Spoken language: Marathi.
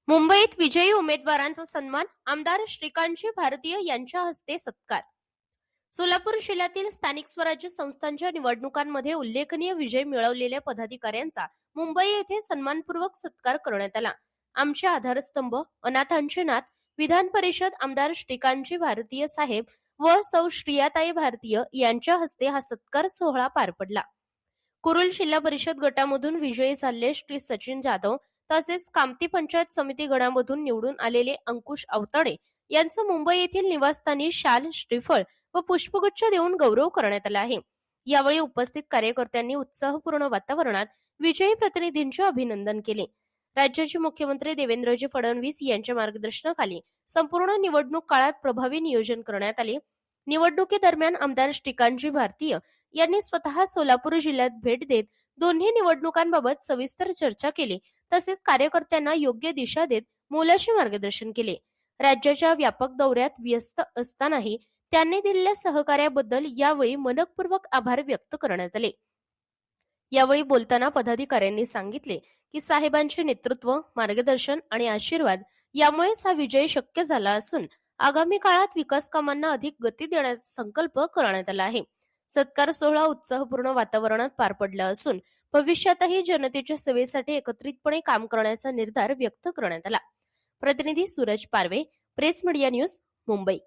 मुंबईत विजयी उमेदवारांचा सन्मान, आमदार श्रीकांतजी भारतीय यांच्या हस्ते सत्कार. सोलापूर जिल्ह्यातील स्थानिक स्वराज्य संस्थांच्या निवडणुकांमध्ये उल्लेखनीय विजय मिळवलेल्या पदाधिकाऱ्यांचा मुंबई येथे सन्मानपूर्वक सत्कार करण्यात आला. आमचे आधारस्तंभ, अनाथांचे नाथ, विधान परिषद आमदार श्रीकांतजी भारतीय साहेब व सौ श्रियाताई भारतीय यांच्या हस्ते हा सत्कार सोहळा पार पडला. कुरुल जिल्हा परिषद गटामधून विजयी झालेले श्री सचिन जाधव तसेच कामती पंचायत समिती गणामधून निवडून आलेले अंकुश अवतडे यांचं मुंबई येथील निवासस्थानी शाल, श्रीफळ व पुष्पगुच्छ देऊन गौरव करण्यात आला आहे. यावेळी उपस्थित कार्यकर्त्यांनी उत्साहपूर्ण वातावरणात विजयी प्रतिनिधींचे अभिनंदन केले. राज्याचे मुख्यमंत्री देवेंद्रजी फडणवीस यांच्या मार्गदर्शनाखाली संपूर्ण निवडणूक काळात प्रभावी नियोजन करण्यात आले. निवडणुकीदरम्यान आमदार श्रीकांतजी भारतीय यांनी स्वतः सोलापूर जिल्ह्यात भेट देत दोन्ही निवडणुकांबाबत सविस्तर चर्चा केली. तसेच कार्यकर्त्यांना योग्य दिशा देत मोलाचे मार्गदर्शन केले. राज्याच्या व्यापक दौऱ्यात व्यस्त असतानाही त्यांनी दिलेल्या सहकार्याबद्दल यावेळी मनपूर्वक आभार व्यक्त करण्यात आले. यावेळी बोलताना पदाधिकाऱ्यांनी सांगितले की साहेबांचे नेतृत्व, मार्गदर्शन आणि आशीर्वाद यामुळेच हा विजय शक्य झाला असून आगामी काळात विकास कामांना अधिक गती देण्याचा संकल्प करण्यात आला आहे. सत्कार सोहळा उत्साहपूर्ण वातावरणात पार पडला असून भविष्यातही जनतेच्या सेवेसाठी एकत्रितपणे काम करण्याचा निर्धार व्यक्त करण्यात आला. प्रतिनिधी सूरज पारवे, प्रेस मीडिया न्यूज, मुंबई.